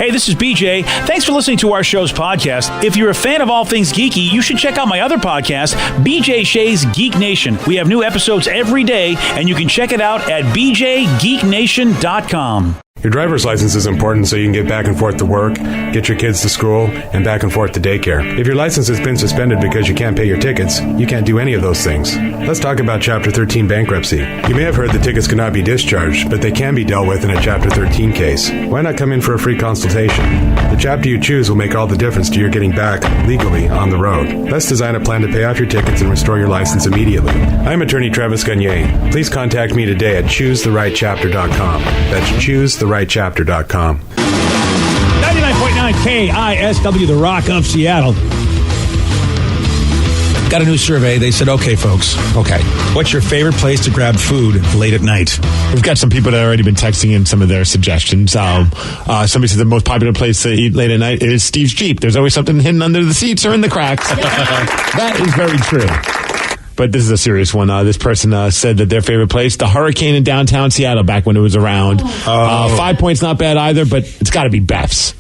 Hey, this is BJ. Thanks for listening to our show's podcast. If you're a fan of all things geeky, you should check out my other podcast, BJ Shea's Geek Nation. We have new episodes every day, and you can check it out at bjgeeknation.com. Your driver's license is important so you can get back and forth to work, get your kids to school, and back and forth to daycare. If your license has been suspended because you can't pay your tickets, you can't do any of those things. Let's talk about Chapter 13 bankruptcy. You may have heard that tickets cannot be discharged, but they can be dealt with in a Chapter 13 case. Why not come in for a free consultation? The chapter you choose will make all the difference to your getting back, legally, on the road. Let's design a plan to pay off your tickets and restore your license immediately. I'm attorney Travis Gagne. Please contact me today at choosetherightchapter.com. That's choosetherightchapter.com. 99.9 KISW, The Rock of Seattle. Got a new survey. They said, okay, folks. Okay. What's your favorite place to grab food late at night? We've got some people that have already been texting in some of their suggestions. Somebody said the most popular place to eat late at night is Steve's Jeep. There's always something hidden under the seats or in the cracks. That is very true. But this is a serious one. This person said that their favorite place, the Hurricane in downtown Seattle, back when it was around. 5 Points, not bad either, but it's got to be Beth's.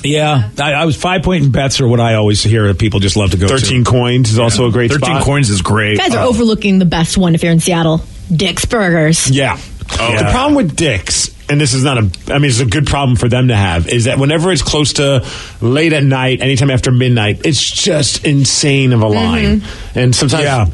Yeah, I was 5 Point and Beth's are what I always hear that people just love to go 13 to. Coins is also a great 13 spot. Coins is great. You guys are overlooking the best one if you're in Seattle. Dick's Burgers. Yeah. The problem with Dick's, and this is it's a good problem for them to have, is that whenever it's close to late at night, anytime after midnight, it's just insane of a line. And sometimes,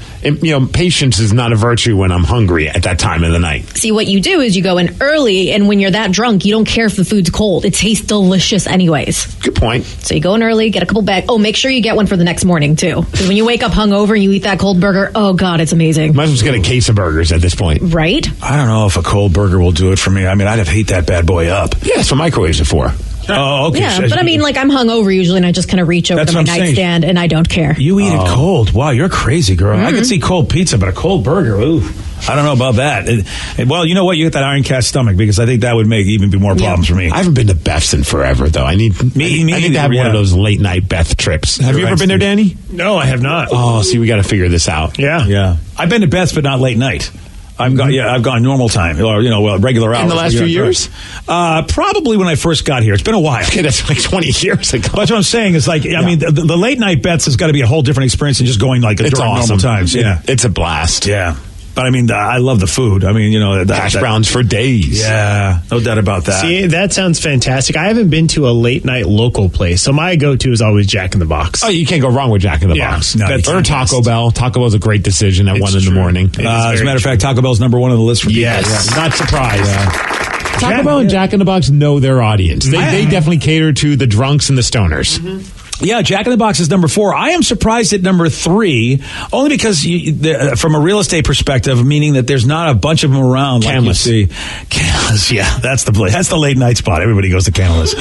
patience is not a virtue when I'm hungry at that time of the night. See, what you do is you go in early, and when you're that drunk, you don't care if the food's cold. It tastes delicious anyways. Good point. So you go in early, get a couple bags. Oh, make sure you get one for the next morning, too. Because when you wake up hungover and you eat that cold burger, oh, God, it's amazing. Might as well just get a case of burgers at this point. Right? I don't know if a cold burger will do it for me. I mean, I'd have heat that bad boy up. Yeah, that's what microwaves are for. Oh, okay. Yeah, but I mean, I'm hungover usually, and I just kind of reach over to my nightstand, and I don't care. You eat it cold. Wow, you're crazy, girl. I could see cold pizza, but a cold burger, ooh. I don't know about that. Well, you know what? You get that iron cast stomach, because I think that would make even be more problems for me. I haven't been to Beth's in forever, though. I need to have one of those late night Beth trips. Have you ever been there, Danny? No, I have not. Oh, see, we got to figure this out. Yeah. I've been to Beth's, but not late night. I've gone normal time, or regular hours. In the last few years? Probably when I first got here. It's been a while. Okay, that's like 20 years ago. That's what I'm saying. Is I mean, the late night Beth's has got to be a whole different experience than just going during normal times. Yeah, it's a blast. Yeah. But I mean, I love the food. I mean, hash browns for days. Yeah, no doubt about that. See, that sounds fantastic. I haven't been to a late night local place, so my go-to is always Jack in the Box. Oh, you can't go wrong with Jack in the Box. No, or Taco Bell. Taco Bell's a great decision at 1 in the morning. As a matter of fact, Taco Bell's number one on the list for people. Yes, not surprised. Taco Bell and Jack in the Box know their audience. They definitely cater to the drunks and the stoners. Mm-hmm. Yeah, Jack in the Box is number 4. I am surprised at number 3, only because from a real estate perspective, meaning that there's not a bunch of them around. Canlis. Like you see. Canlis, yeah, that's the place. That's the late night spot. Everybody goes to Canlis.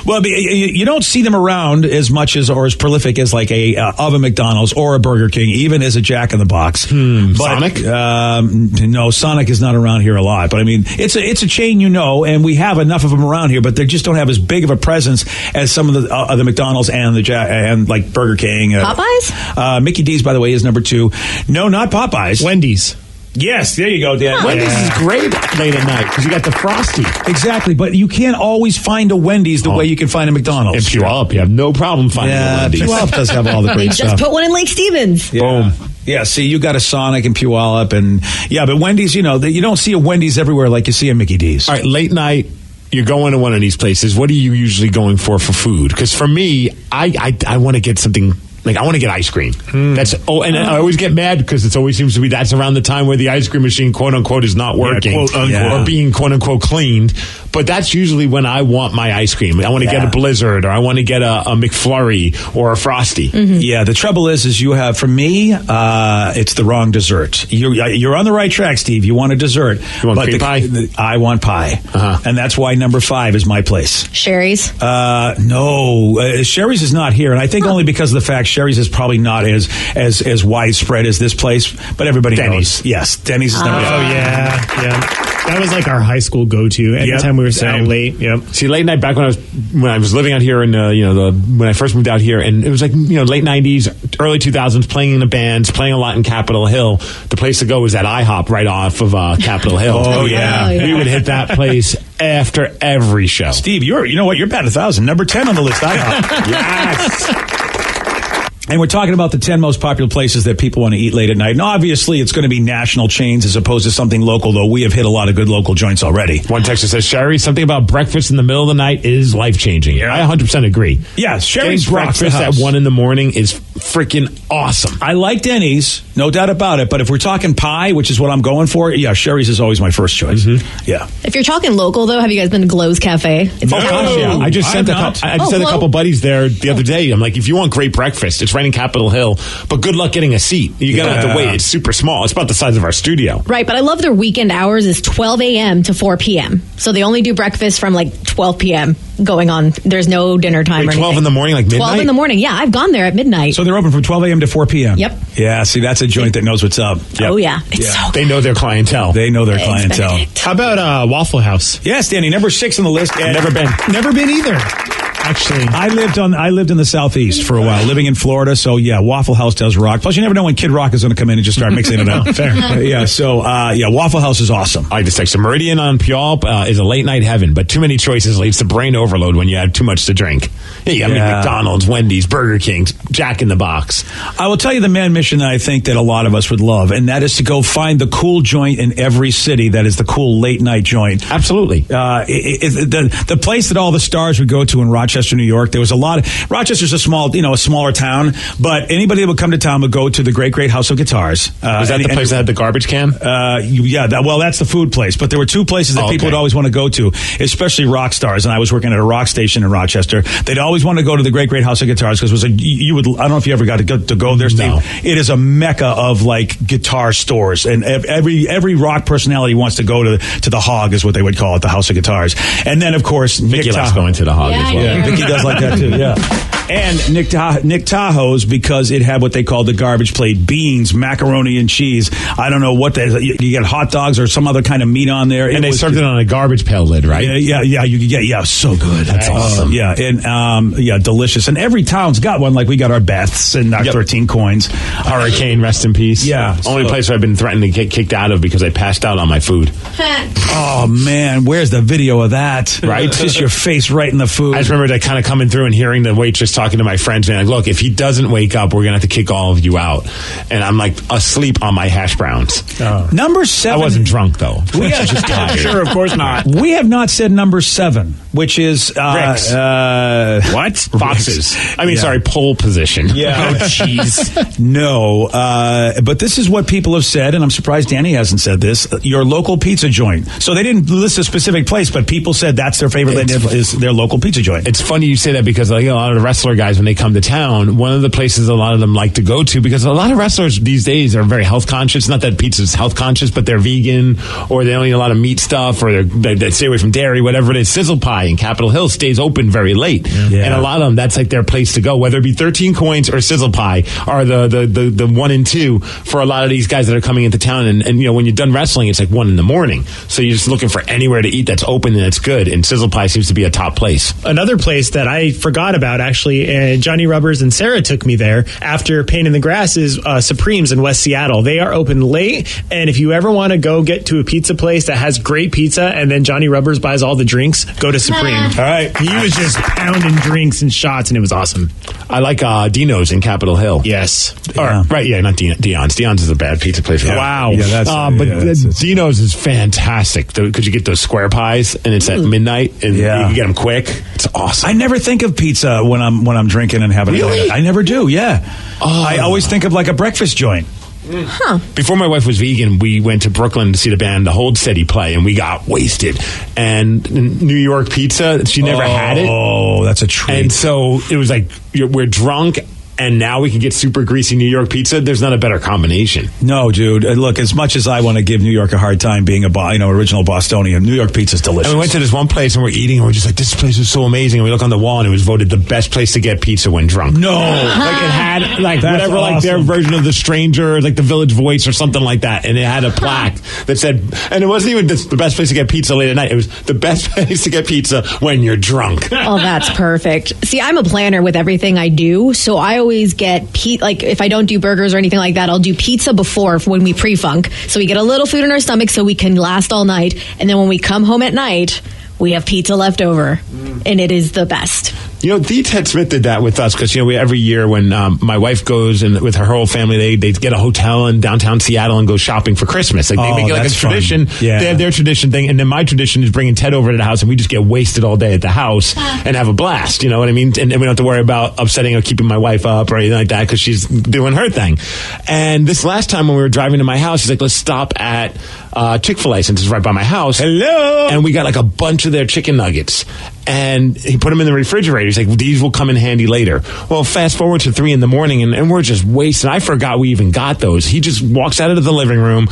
Well, you don't see them around as much or as prolific as like of a McDonald's or a Burger King, even as a Jack in the Box. Sonic? No, Sonic is not around here a lot. But I mean, it's a chain, and we have enough of them around here, but they just don't have as big of a presence as some of the McDonald's and and like Burger King. Popeyes? Mickey D's, by the way, is number 2. No, not Popeyes. Wendy's. Yes, there you go, Dan. Wendy's is great late at night because you got the Frosty. Exactly, but you can't always find a Wendy's the way you can find a McDonald's. And Puyallup, you have no problem finding a Wendy's. Puyallup does have all the great stuff. Just put one in Lake Stevens. Yeah. Boom. Yeah, see, you got a Sonic and Puyallup, but Wendy's, you don't see a Wendy's everywhere like you see a Mickey D's. All right, late night. You're going to one of these places. What are you usually going for food? Because for me, I want to get something. Like, I want to get ice cream. And I always get mad because it always seems to be that's around the time where the ice cream machine, quote unquote, is not working, quote unquote, or being quote unquote cleaned. But that's usually when I want my ice cream. I want to get a Blizzard, or I want to get a McFlurry or a Frosty. Mm-hmm. Yeah, the trouble is you have, for me, it's the wrong dessert. You're on the right track, Steve. You want a dessert. You want cream pie? I want pie. And that's why number 5 is my place. Sherry's? No. Sherry's is not here, and I think only because of the fact Sherry's is probably not as widespread as this place, but everybody knows. Yes, Denny's is number 5. Oh, yeah. That was like our high school go-to. Anytime we were staying out late. Yep. See, late night back when I was living out here in when I first moved out here, and it was like late 90s, early 2000s, playing in the bands, playing a lot in Capitol Hill. The place to go was that IHOP right off of Capitol Hill. Oh yeah. We would hit that place after every show. Steve, you know what? You're batting 1,000. Number 10 on the list. Yes. And we're talking about the 10 most popular places that people want to eat late at night. And obviously, it's going to be national chains as opposed to something local, though we have hit a lot of good local joints already. One texter says, Sherry, something about breakfast in the middle of the night is life-changing. Yeah. I 100% agree. Yeah, Sherry's breakfast at 1 in the morning is freaking awesome. I like Denny's, no doubt about it. But if we're talking pie, which is what I'm going for, yeah, Sherry's is always my first choice. Mm-hmm. Yeah. If you're talking local, though, have you guys been to Glow's Cafe? It's yeah. I just sent a couple buddies there the other day. I'm like, if you want great breakfast, it's right in Capitol Hill, but good luck getting a seat. You're going to have to wait. It's super small. It's about the size of our studio. Right, but I love their weekend hours is 12 a.m. to 4 p.m. So they only do breakfast from like 12 p.m. going on. There's no dinner time or anything. 12 in the morning, like midnight? 12 in the morning, yeah. I've gone there at midnight. So they're open from 12 a.m. to 4 p.m.? Yep. Yeah, see, that's a joint that knows what's up. Yep. Oh, yeah. It's so good. They know their clientele. They know their clientele. Benedict. How about Waffle House? Yes, Danny, number 6 on the list. Never been. Never been either. Actually, I lived in the Southeast for a while, living in Florida. So yeah, Waffle House does rock. Plus, you never know when Kid Rock is going to come in and just start mixing it up. Fair. Waffle House is awesome. I just text Meridian on Puyallup is a late night heaven, but too many choices leads to brain overload when you have too much to drink. Yeah, I mean McDonald's, Wendy's, Burger King, Jack in the Box. I will tell you the man mission that I think that a lot of us would love, and that is to go find the cool joint in every city that is the cool late night joint. Absolutely. The place that all the stars would go to in Rochester, New York, there was a lot of, Rochester's a smaller town, but anybody that would come to town would go to the Great House of Guitars. Was that the place that had the garbage can? That's the food place. But there were two places that people would always want to go to, especially rock stars. And I was working at a rock station in Rochester. They'd always want to go to the Great House of Guitars because I don't know if you ever got to go there, Steve. No. It is a mecca of like guitar stores, and every rock personality wants to go to the Hog, is what they would call it, the House of Guitars. And then of course Vicky likes going to the Hog as well. Yeah, Vicky does like that too. Yeah. And Nick Tahoe's, because it had what they called the garbage plate, beans, macaroni and cheese. I don't know what you get hot dogs or some other kind of meat on there. And they served it on a garbage pail lid, right? Yeah. You could get so good. That's awesome. Yeah, and delicious. And every town's got one. Like we got our Beths and our 13 coins. Hurricane, rest in peace. Yeah. Only place where I've been threatened to get kicked out of because I passed out on my food. Oh man, where's the video of that? Right, just your face right in the food. I just remember that kind of coming through and hearing the waitress talking to my friends, being like, "Look, if he doesn't wake up, we're gonna have to kick all of you out." And I'm like asleep on my hash browns. Number 7. I wasn't drunk though. We I was just tired. Sure, of course not. We have not said number 7, which is Ricks. What? Foxes. I mean, sorry, pole position. Yeah. Oh, jeez. No, but this is what people have said, and I'm surprised Danny hasn't said this. Your local pizza joint. So they didn't list a specific place, but people said that's their favorite. Is their local pizza joint. It's funny you say that because like a lot of the wrestler guys, when they come to town, one of the places a lot of them like to go to, because a lot of wrestlers these days are very health conscious. Not that pizza's health conscious, but they're vegan, or they don't eat a lot of meat stuff, or they stay away from dairy, whatever it is. Sizzle Pie in Capitol Hill stays open very late. Yeah. And a lot of them, that's like their place to go, whether it be 13 Coins or Sizzle Pie are the 1 and 2 for a lot of these guys that are coming into town. And when you're done wrestling, it's like 1 in the morning. So you're just looking for anywhere to eat that's open and that's good. And Sizzle Pie seems to be a top place. Another place that I forgot about, actually, Johnny Rubbers and Sarah took me there after Pain in the Grass, is Supreme's in West Seattle. They are open late, and if you ever want to go get to a pizza place that has great pizza and then Johnny Rubbers buys all the drinks, go to Supreme. All right. He was just pounding drinks and shots, and it was awesome. I like Dino's in Capitol Hill. Yes. Not Dion's. Dion's is a bad pizza place. Wow. Yeah, that's Dino's is fantastic because you get those square pies, and it's at midnight, and you can get them quick. It's awesome. I never think of pizza when I'm drinking and having Really? I never do. Yeah. I always think of like a breakfast joint. Huh. Before my wife was vegan, we went to Brooklyn to see the band The Hold Steady play, and we got wasted. And New York pizza, she never had it. Oh, that's a treat. And so it was like, we're drunk, and now we can get super greasy New York pizza. There's not a better combination. No, dude. Look, as much as I want to give New York a hard time being original Bostonian, New York pizza's delicious. And we went to this one place, and we're eating, and we're just like, this place is so amazing. And we look on the wall, and it was voted the best place to get pizza when drunk. No. Like it had like That's whatever, like their awesome. version of The Stranger, like the Village Voice or something like that. And it had a plaque that said, and it wasn't even the best place to get pizza late at night. It was the best place to get pizza when you're drunk. Oh, that's perfect. See, I'm a planner with everything I do, so I always get like if I don't do burgers or anything like that, I'll do pizza before when we pre-funk, so we get a little food in our stomach so we can last all night, and then when we come home at night, we have pizza left over, and it is the best. You know, the Ted Smith did that with us because, you know, every year when my wife goes and with her whole family, they get a hotel in downtown Seattle and go shopping for Christmas. Like, they make it like a tradition. Yeah. They have their tradition thing. And then my tradition is bringing Ted over to the house and we just get wasted all day at the house and have a blast. You know what I mean? And we don't have to worry about upsetting or keeping my wife up or anything like that because she's doing her thing. And this last time when we were driving to my house, he's like, let's stop at Chick-fil-A since it's right by my house. Hello. And we got like a bunch of their chicken nuggets. And he put them in the refrigerator. He's like, these will come in handy later. Well, fast forward to 3 a.m. and we're just wasting. I forgot we even got those. He just walks out of the living room,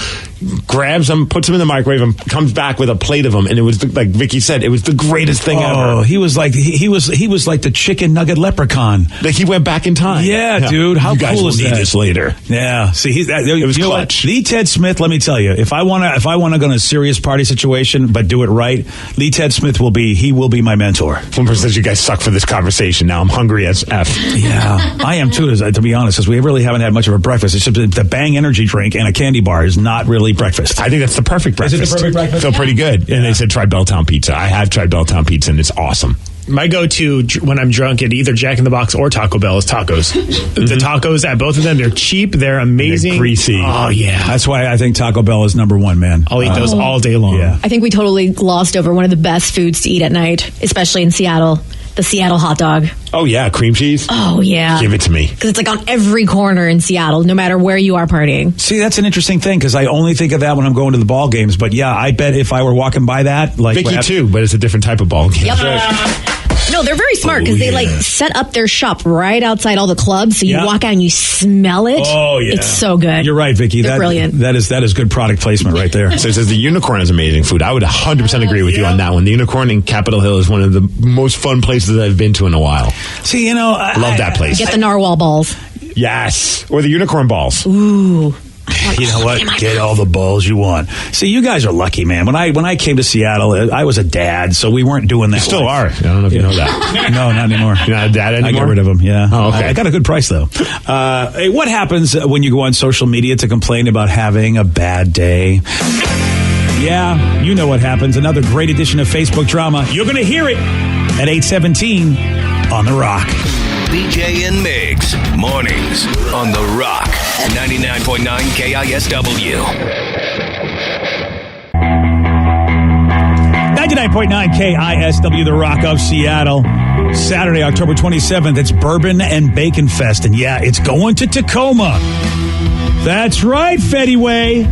grabs them, puts them in the microwave, and comes back with a plate of them. And it was, like Vicky said, it was the greatest thing ever. Oh, he was like he was like the chicken nugget leprechaun. Like he went back in time. Yeah, dude. How you guys cool will is need that? this later. Yeah. See, it was clutch. Lee Ted Smith. Let me tell you, if I want to go in a serious party situation, but do it right, Lee Ted Smith will be my mentor. One person says you guys suck for this conversation. Now I'm hungry as F. Yeah, I am too. To be honest, because we really haven't had much of a breakfast. It's just the Bang energy drink and a candy bar is not really breakfast. I think that's the perfect breakfast. Is it the perfect breakfast? Feel pretty good. Yeah. And they said try Belltown Pizza. I have tried Belltown Pizza and it's awesome. My go-to when I'm drunk at either Jack in the Box or Taco Bell is tacos. The tacos at both of them, they're cheap, they're amazing. They're greasy. Oh, yeah. That's why I think Taco Bell is number one, man. I'll eat those all day long. Yeah. I think we totally glossed over one of the best foods to eat at night, especially in Seattle. The Seattle hot dog. Oh, yeah. Cream cheese? Oh, yeah. Give it to me. Because it's like on every corner in Seattle, no matter where you are partying. See, that's an interesting thing because I only think of that when I'm going to the ball games. But yeah, I bet if I were walking by that, like Vicky too, but it's a different type of ball game. Yep. No, they're very smart because they like set up their shop right outside all the clubs, so you walk out and you smell it. Oh yeah, it's so good. You're right, Vicky. They're brilliant. That is good product placement right there. So it says the Unicorn is amazing food. I would 100% agree with you on that one. The Unicorn in Capitol Hill is one of the most fun places I've been to in a while. See, you know, Love that place. Get the narwhal balls. Yes, or the unicorn balls. Ooh. You know what? Get all the balls you want. See, you guys are lucky, man. When I came to Seattle, I was a dad, so we weren't doing that. You still life. are. I don't know if you know that. No, not anymore. You're not a dad anymore? I got rid of them, yeah. Oh, okay. I got a good price, though. Hey, what happens when you go on social media to complain about having a bad day? Yeah, you know what happens. Another great edition of Facebook Drama. You're going to hear it at 8:17 on The Rock. BJ and Migs, mornings on The Rock, 99.9 KISW. 99.9 KISW, The Rock of Seattle. Saturday, October 27th, it's Bourbon and Bacon Fest. And yeah, it's going to Tacoma. That's right, Fetty Way.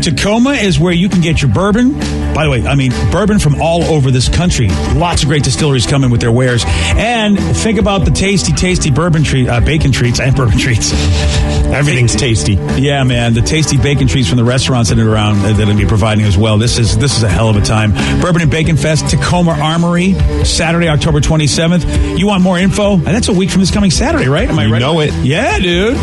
Tacoma is where you can get your bourbon. By the way, I mean, bourbon from all over this country. Lots of great distilleries coming with their wares. And think about the tasty bourbon bacon treats and bourbon treats. Everything's tasty. Yeah, man. The tasty bacon treats from the restaurants that are around that will be providing as well. This is a hell of a time. Bourbon and Bacon Fest, Tacoma Armory, Saturday, October 27th. You want more info? And that's a week from this coming Saturday, right? Am I right? You know it. Yeah, dude.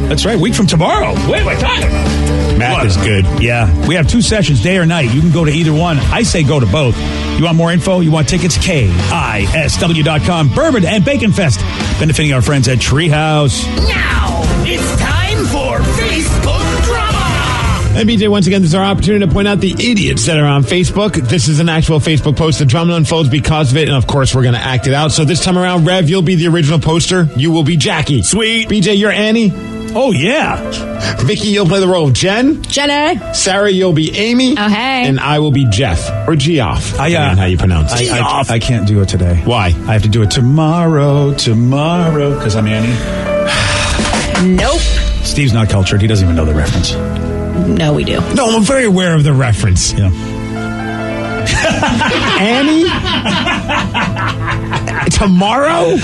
That's right. Week from tomorrow. What am I talking about? Math is good. Yeah. We have 2 sessions, day or night. You can go to either one. I say go to both. You want more info? You want tickets? KISW.com. Bourbon and Bacon Fest. Benefiting our friends at Treehouse. Now, it's time for Facebook Drama. And BJ, once again, this is our opportunity to point out the idiots that are on Facebook. This is an actual Facebook post. The drama unfolds because of it, and of course, we're going to act it out. So this time around, Rev, you'll be the original poster. You will be Jackie. Sweet. BJ, you're Annie. Oh, yeah. Vicky, you'll play the role of Jen. Jenny. Sarah, you'll be Amy. Oh, hey. And I will be Jeff, or Geoff, depending on how you pronounce it. I can't do it today. Why? I have to do it tomorrow, because I'm Annie. Nope. Steve's not cultured. He doesn't even know the reference. No, we do. No, I'm very aware of the reference. Yeah. Annie? Tomorrow?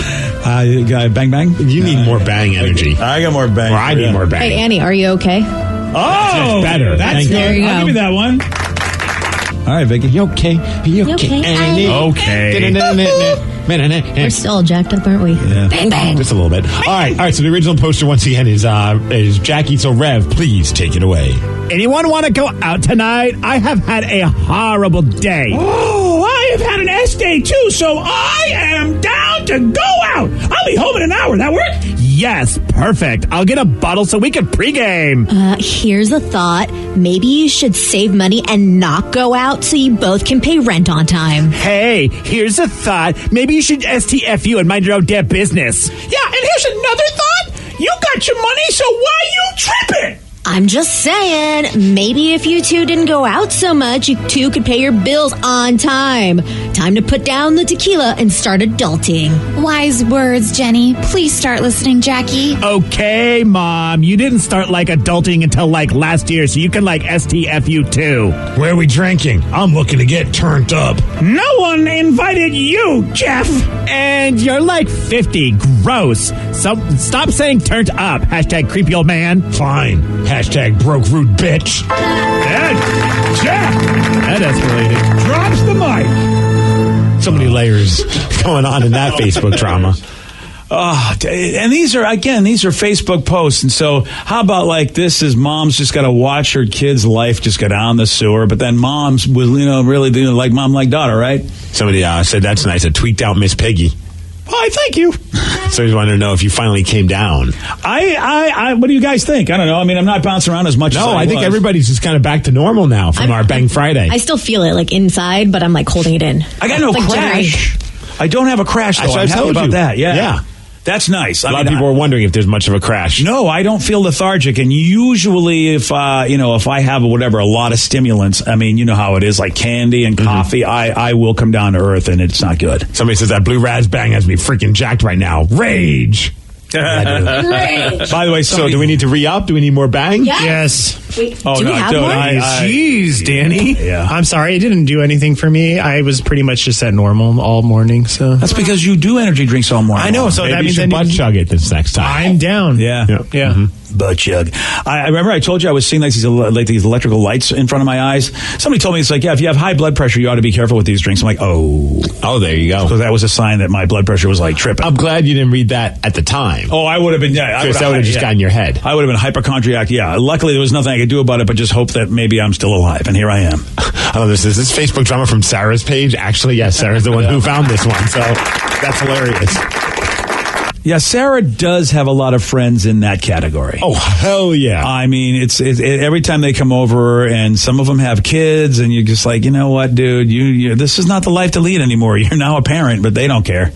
Bang Bang? You need more bang energy. I got more bang. Or I need more bang. Hey, Annie, are you okay? Oh, better. That's Thank good. you. There you I'll go. give you that one. All right, Vicky. You okay? You okay, Annie? Okay. We're still jacked up, aren't we? Yeah. Bang, bang. Just a little bit. All right. So the original poster once again is Jackie. So Rev, please take it away. Anyone want to go out tonight? I have had a horrible day. Oh, I have had an S day too, so I am down to go out. I'll be home in an hour. That work? yes, perfect. I'll get a bottle so we can pregame. Here's a thought. Maybe you should save money and not go out so you both can pay rent on time. Hey, here's a thought. Maybe you should STFU and mind your own damn business. Yeah, and here's another thought. You got your money, so why you tripping? I'm just saying, maybe if you two didn't go out so much, you two could pay your bills on time. Time to put down the tequila and start adulting. Wise words, Jenny. Please start listening, Jackie. Okay, Mom. You didn't start adulting until last year, so you can STFU too. Where are we drinking? I'm looking to get turned up. No one invited you, Jeff. And you're 50. Gross. So stop saying turned up. Hashtag creepy old man. Fine. Hashtag broke rude bitch. And Jeff. That escalated. Drops the mic. So many layers going on in that Facebook drama. And these are Facebook posts. And so how about this is mom's just got to watch her kid's life just go down the sewer. But then mom's was, really doing like mom, like daughter, right? Somebody said that's nice. I tweaked out Miss Piggy. Why, thank you. So he's wanting to know if you finally came down. What do you guys think? I don't know. I mean, I'm not bouncing around as much as I think everybody's just kind of back to normal now from our Bang Friday. I still feel it inside, but I'm holding it in. I got no crash. I don't have a crash, though. I'm happy about that. Yeah. That's nice. A lot of people are wondering if there's much of a crash. No, I don't feel lethargic. And usually if I have a lot of stimulants, I mean, you know how it is, like candy and coffee, I will come down to earth and it's not good. Somebody says that blue Raz Bang has me freaking jacked right now. Rage. By the way, so do we need to re-up? Do we need more Bang? Yes. Wait, do we have more? Jeez, Danny. Yeah. I'm sorry, it didn't do anything for me. I was pretty much just at normal all morning. So that's because you do energy drinks all morning. I know. So maybe that means you should butt chug it this next time. I'm down. Yeah. Butt chug. I remember I told you I was seeing these electrical lights in front of my eyes. Somebody told me it's if you have high blood pressure, you ought to be careful with these drinks. I'm like, oh, there you go. So that was a sign that my blood pressure was tripping. I'm glad you didn't read that at the time. Oh, I would have been. Yeah, because that would have just gotten in your head. I would have been hypochondriac. Yeah. Luckily, there was nothing I could do about it, but just hope that maybe I'm still alive. And here I am. Oh, this is this Facebook drama from Sarah's page. Actually, yes, Sarah's the one who found this one. So that's hilarious. Yeah, Sarah does have a lot of friends in that category. Oh, hell yeah. I mean, it's every time they come over and some of them have kids and you're just you know what, dude, you this is not the life to lead anymore. You're now a parent, but they don't care.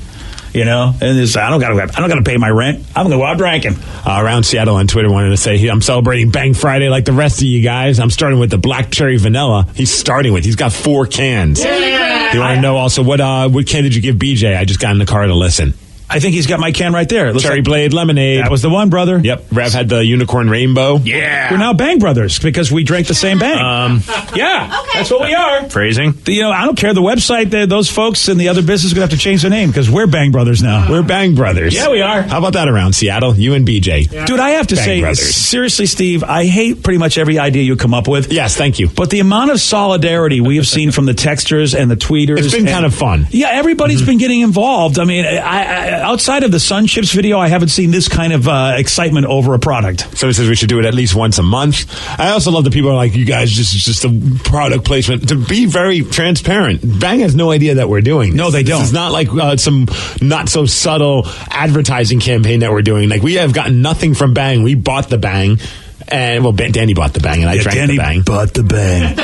And I don't gotta pay my rent. I'm gonna go out drinking. Around Seattle on Twitter wanted to say I'm celebrating Bang Friday like the rest of you guys. I'm starting with the black cherry vanilla. He's got 4 cans. Yeah. You want to know also what can did you give BJ? I just got in the car to listen. I think he's got my can right there. Cherry Blade Lemonade. That was the one, brother. Yep. Rev had the Unicorn Rainbow. Yeah. We're now Bang Brothers because we drank the same Bang. Yeah. Okay. That's what we are. Phrasing. I don't care. The website, those folks in the other business are going to have to change their name because we're Bang Brothers now. We're Bang Brothers. Yeah, we are. How about that around Seattle? You and BJ. Yeah. Dude, I have to say, Brothers. Seriously, Steve, I hate pretty much every idea you come up with. Yes, thank you. But the amount of solidarity we have seen from the texters and the tweeters. It's been kind of fun. Yeah, everybody's been getting involved. I mean, I outside of the Sun Chips video, I haven't seen this kind of excitement over a product. So he says we should do it at least once a month. I also love that people are like, you guys, just a product placement. To be very transparent, Bang has no idea that we're doing this. No, they don't. It's not like some not so subtle advertising campaign that we're doing. We have gotten nothing from Bang. We bought the Bang. And Danny bought the Bang, and I drank Danny the Bang. Bought the Bang.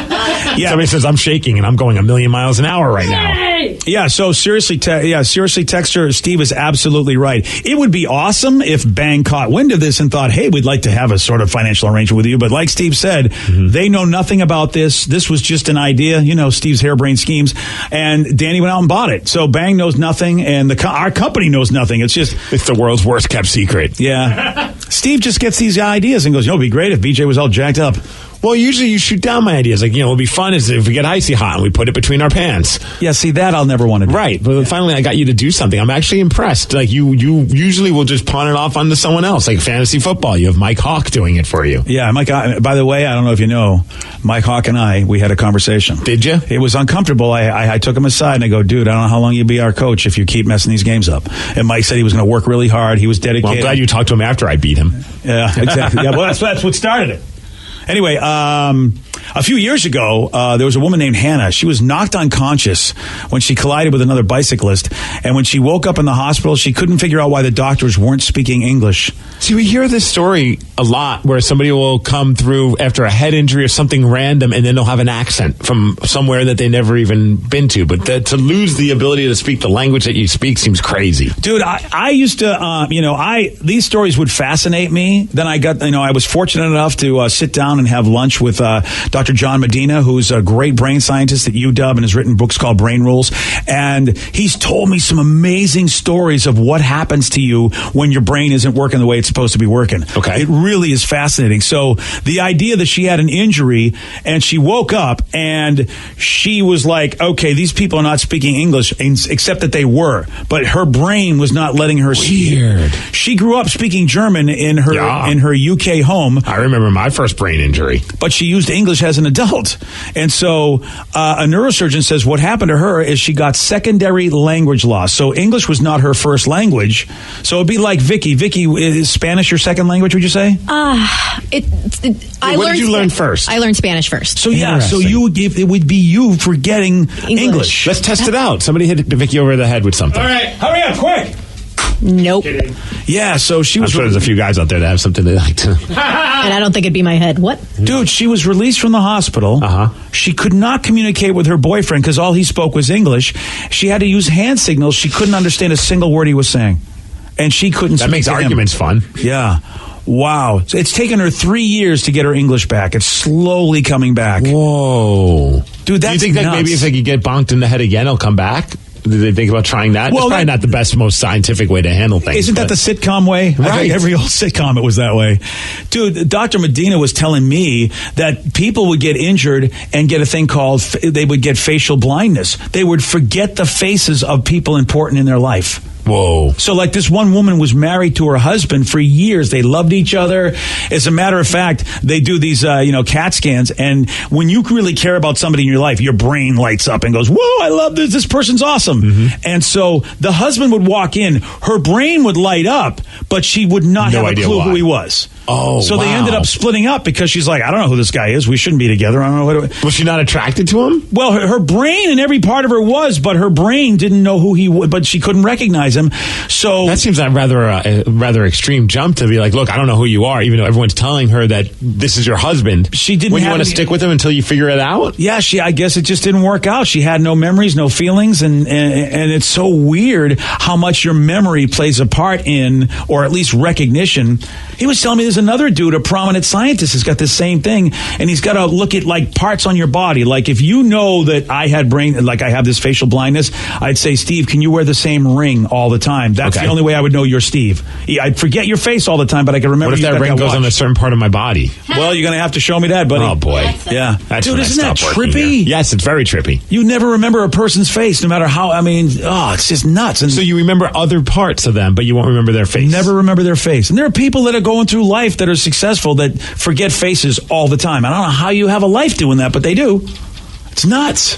Yeah. Somebody says I'm shaking, and I'm going 1,000,000 miles an hour right now. Yeah. So seriously, Texter Steve is absolutely right. It would be awesome if Bang caught wind of this and thought, "Hey, we'd like to have a sort of financial arrangement with you." But like Steve said, they know nothing about this. This was just an idea, Steve's harebrained schemes, and Danny went out and bought it. So Bang knows nothing, and our company knows nothing. It's the world's worst kept secret. Yeah. Steve just gets these ideas and goes, it'd be great if BJ was all jacked up. Well, usually you shoot down my ideas. It would be fun is if we get icy hot and we put it between our pants. Yeah, see, that I'll never want to do. Right, but finally I got you to do something. I'm actually impressed. You usually will just pawn it off onto someone else, like fantasy football. You have Mike Hawk doing it for you. Yeah, Mike. By the way, I don't know if you know, Mike Hawk and we had a conversation. Did you? It was uncomfortable. I took him aside and I go, dude, I don't know how long you'll be our coach if you keep messing these games up. And Mike said he was going to work really hard. He was dedicated. Well, I'm glad you talked to him after I beat him. Yeah, exactly. Yeah, well, that's what started it. Anyway, A few years ago, there was a woman named Hannah. She was knocked unconscious when she collided with another bicyclist. And when she woke up in the hospital, she couldn't figure out why the doctors weren't speaking English. See, we hear this story a lot where somebody will come through after a head injury or something random, and then they'll have an accent from somewhere that they never even been to. But to lose the ability to speak the language that you speak seems crazy. Dude, I used to, these stories would fascinate me. Then I was fortunate enough to sit down and have lunch with Dr. John Medina, who's a great brain scientist at UW and has written books called Brain Rules. And he's told me some amazing stories of what happens to you when your brain isn't working the way it's supposed to be working. Okay. It really is fascinating. So the idea that she had an injury and she woke up and she was like, okay, these people are not speaking English, except that they were. But her brain was not letting her Weird. She grew up speaking German in her UK home. I remember my first brain injury. But she used English as an adult. And so a neurosurgeon says what happened to her is she got secondary language loss. So English was not her first language. So it'd be like Vicky. Vicky, is Spanish your second language, would you say? What did you learn first? I learned Spanish first. So yeah, so it would be you forgetting English. Let's test it out. Somebody hit Vicky over the head with something. All right, hurry up, quick. Nope. Yeah, so she was... I'm sure there's a few guys out there that have something they like to... And I don't think it'd be my head. What? Dude, she was released from the hospital. She could not communicate with her boyfriend because all he spoke was English. She had to use hand signals. She couldn't understand a single word he was saying. And she couldn't speak That makes to him. arguments fun. Yeah. Wow. So it's taken her 3 years to get her English back. It's slowly coming back. Whoa. Dude, that's Do you think that nuts. maybe if they could get bonked in the head again, it'll come back? Do they think about trying that? Well, It's probably not the best, most scientific way to handle things. Isn't that the sitcom way? Right. I think every old sitcom, it was that way. Dude, Dr. Medina was telling me that people would get injured and get a thing called, they would get facial blindness. They would forget the faces of people important in their life. Whoa. So like this one woman was married to her husband for years. They loved each other. As a matter of fact, they do these, CAT scans. And when you really care about somebody in your life, your brain lights up and goes, whoa, I love this. This person's awesome. Mm-hmm. And so the husband would walk in, her brain would light up, but she would not have a clue who he was. Oh, so they ended up splitting up because she's like, I don't know who this guy is. We shouldn't be together. I don't know what. Was she not attracted to him? Well, her brain and every part of her was, but her brain didn't know who he was, but she couldn't recognize him. So that seems like a rather extreme jump to be like, look, I don't know who you are, even though everyone's telling her that this is your husband. She didn't. When you want to stick with him until you figure it out? Yeah, I guess it just didn't work out. She had no memories, no feelings, and it's so weird how much your memory plays a part in, or at least recognition. He was telling me there's another dude, a prominent scientist, has got the same thing, and he's got to look at like parts on your body. Like if you know that I have this facial blindness, I'd say, Steve, can you wear the same ring all the time? That's the only way I would know you're Steve. I'd forget your face all the time, but I can remember. What if that ring goes on a certain part of my body? Well, you're going to have to show me that, buddy. Oh, boy. Yeah. Dude, isn't that trippy? Yes, it's very trippy. You never remember a person's face, no matter how, it's just nuts. And so you remember other parts of them, but you won't remember their face. Never remember their face. And there are people that are going through life that are successful that forget faces all the time. I don't know how you have a life doing that, but they do. It's nuts.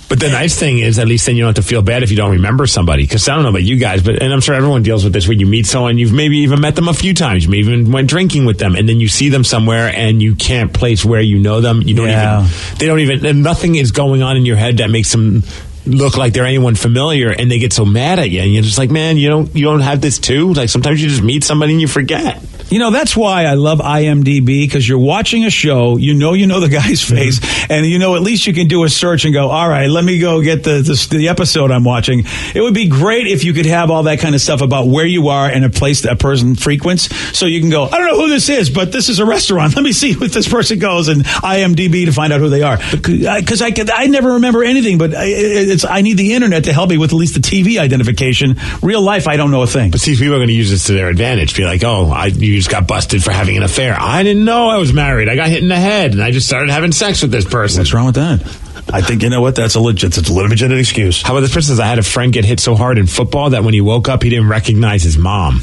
But the nice thing is, at least then you don't have to feel bad if you don't remember somebody. Because I don't know about you guys, and I'm sure everyone deals with this, when you meet someone, you've maybe even met them a few times, you maybe even went drinking with them, and then you see them somewhere and you can't place where you know them. You don't and nothing is going on in your head that makes them look like they're anyone familiar, and they get so mad at you, and you're just like, man, you don't have this too? Like sometimes you just meet somebody and you forget. That's why I love IMDb, because you're watching a show, you know the guy's face, and at least you can do a search and go, all right, let me go get the episode I'm watching. It would be great if you could have all that kind of stuff about where you are and a place that a person frequents, so you can go, I don't know who this is, but this is a restaurant. Let me see if this person goes, and IMDb to find out who they are. Because I never remember anything, but I need the internet to help me with at least the TV identification. Real life, I don't know a thing. But see, people are going to use this to their advantage. Be like, you just got busted for having an affair. I didn't know I was married. I got hit in the head, and I just started having sex with this person. What's wrong with that? I think, that's a legitimate excuse. How about this person says, I had a friend get hit so hard in football that when he woke up, he didn't recognize his mom.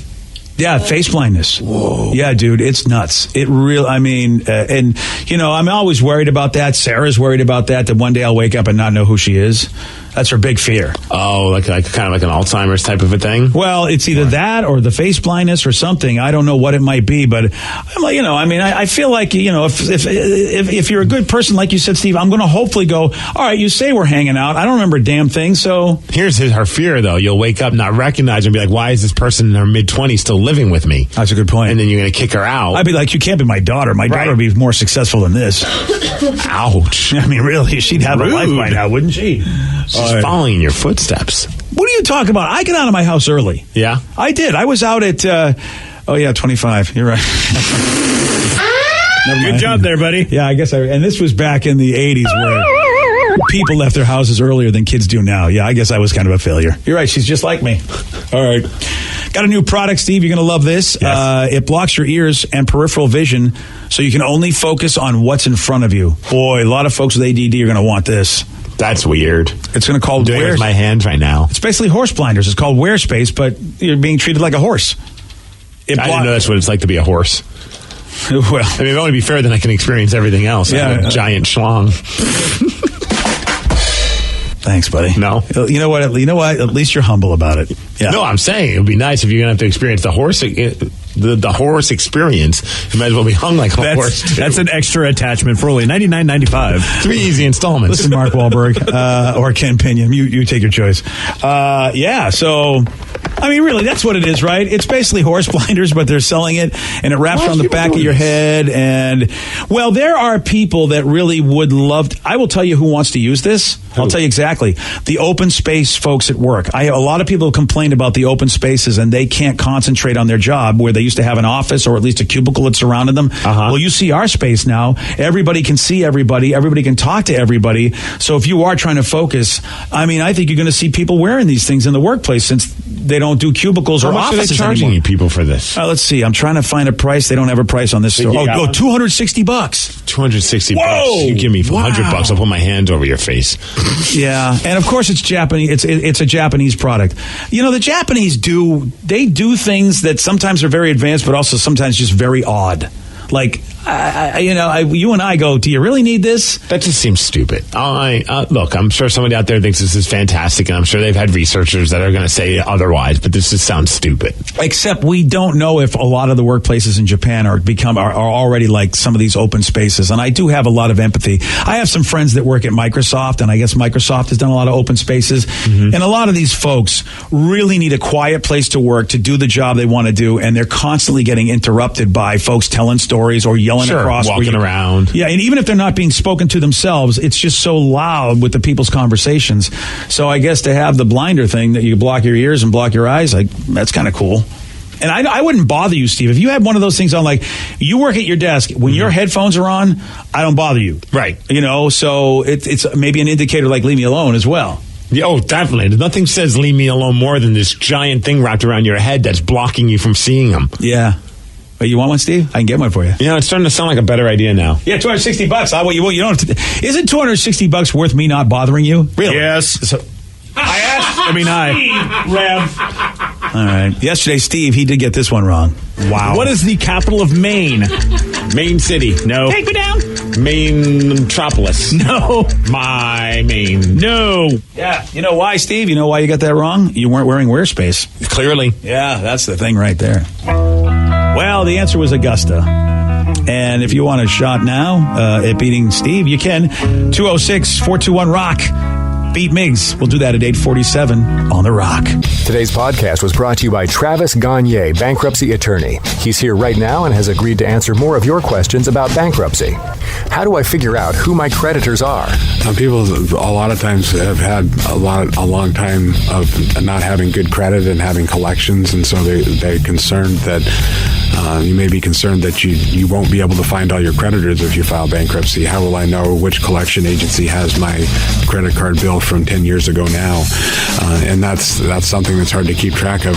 Yeah, face blindness. Whoa. Yeah, dude, it's nuts. It really, I'm always worried about that. Sarah's worried about that one day I'll wake up and not know who she is. That's her big fear. Oh, like kind of like an Alzheimer's type of a thing? Well, it's either that or the face blindness or something. I don't know what it might be, but I'm like, I feel like, if you're a good person, like you said, Steve, I'm going to hopefully go, all right, you say we're hanging out. I don't remember a damn thing, so. Here's her fear, though. You'll wake up, not recognize her, and be like, why is this person in her mid-20s still living with me? That's a good point. And then you're going to kick her out. I'd be like, you can't be my daughter. My daughter would be more successful than this. Ouch. I mean, really, she'd have a life by now, wouldn't she? She's following in your footsteps. What are you talking about? I get out of my house early. Yeah? I did. I was out at, 25. You're right. Good job there, buddy. Yeah, I guess and this was back in the 80s where people left their houses earlier than kids do now. Yeah, I guess I was kind of a failure. You're right. She's just like me. All right. Got a new product, Steve. You're going to love this. Yes. It blocks your ears and peripheral vision so you can only focus on what's in front of you. Boy, a lot of folks with ADD are going to want this. That's weird. It's going to call doing it with my hands right now. It's basically horse blinders. It's called Wear Space, but you're being treated like a horse. I didn't know that's what it's like to be a horse. Well, I mean, if I want to be fair, then I can experience everything else. Yeah, I'm a giant schlong. Thanks, buddy. No. You know what? At least you're humble about it. Yeah. No, I'm saying it would be nice if you're going to have to experience the horse. The horse experience, you might as well be hung like a horse. Too. That's an extra attachment for only $99.95. 3 easy installments. Listen, Mark Wahlberg or Ken Pinion, you take your choice. So, I mean, really, that's what it is, right? It's basically horse blinders, but they're selling it, and it wraps around the back of your head. And, well, there are people that really would love I will tell you who wants to use this. I'll tell you exactly. The open space folks at work. A lot of people complain about the open spaces, and they can't concentrate on their job where they used to have an office or at least a cubicle that surrounded them. Well, you see our space now. Everybody can see everybody. Everybody can talk to everybody. So if you are trying to focus, I mean, I think you're going to see people wearing these things in the workplace since they don't do cubicles or offices anymore. How much are they charging you people for this? Let's see. I'm trying to find a price. They don't have a price on this store. $260. $260. Whoa! You give me $100. I'll put my hands over your face. Yeah, and of course it's Japanese. It's a Japanese product. You know, the Japanese do things that sometimes are very advanced, but also sometimes just very odd. Like, you and I go, do you really need this? That just seems stupid. Look, I'm sure somebody out there thinks this is fantastic, and I'm sure they've had researchers that are going to say otherwise, but this just sounds stupid. Except we don't know if a lot of the workplaces in Japan are already like some of these open spaces, and I do have a lot of empathy. I have some friends that work at Microsoft, and I guess Microsoft has done a lot of open spaces, and a lot of these folks really need a quiet place to work to do the job they want to do, and they're constantly getting interrupted by folks telling stories or yelling across, walking around. Yeah, and even if they're not being spoken to themselves, it's just so loud with the people's conversations. So I guess to have the blinder thing that you block your ears and block your eyes, that's kind of cool. And I wouldn't bother you, Steve. If you had one of those things on, like, you work at your desk, when your headphones are on, I don't bother you. Right. So it's maybe an indicator like leave me alone as well. Yeah, oh, definitely. Nothing says leave me alone more than this giant thing wrapped around your head that's blocking you from seeing them. Yeah. But you want one, Steve? I can get one for you. It's starting to sound like a better idea now. Yeah, $260. You don't have to, isn't $260 worth me not bothering you? Really? Yes. So, I asked. Rev. All right. Yesterday, Steve, he did get this one wrong. Wow. What is the capital of Maine? Maine City. No. Take me down. Maine Metropolis. No. My Maine. No. Yeah. You know why, Steve? You know why you got that wrong? You weren't wearing wear space. Clearly. Yeah, that's the thing right there. Well, the answer was Augusta. And if you want a shot now at beating Steve, you can. 206-421-ROCK. Beat Miggs. We'll do that at 8:47 on The Rock. Today's podcast was brought to you by Travis Gagne, bankruptcy attorney. He's here right now and has agreed to answer more of your questions about bankruptcy. How do I figure out who my creditors are? People a lot of times have had a long time of not having good credit and having collections, and so they're concerned that you may be concerned that you won't be able to find all your creditors if you file bankruptcy. How will I know which collection agency has my credit card bill from 10 years ago now? And that's something something that's hard to keep track of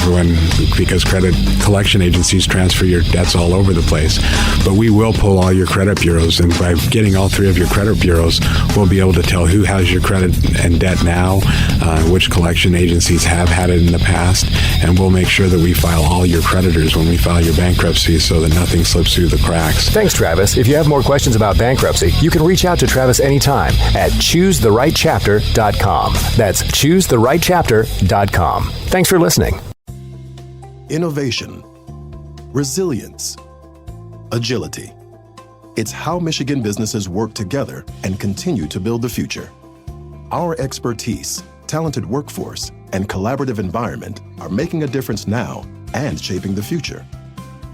because credit collection agencies transfer your debts all over the place. But we will pull all your credit bureaus, and by getting all 3 of your credit bureaus, we'll be able to tell who has your credit and debt now, which collection agencies have had it in the past, and we'll make sure that we file all your creditors when we file your bankruptcy so that nothing slips through the cracks. Thanks, Travis. If you have more questions about bankruptcy, you can reach out to Travis anytime at ChooseTheRightChapter.com. That's ChooseTheRightChapter.com. Thanks for listening. Innovation, resilience, agility. It's how Michigan businesses work together and continue to build the future. Our expertise, talented workforce, and collaborative environment are making a difference now and shaping the future.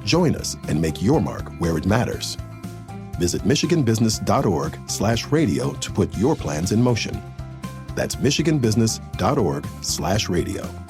Join us and make your mark where it matters. Visit michiganbusiness.org/radio to put your plans in motion. That's michiganbusiness.org/radio.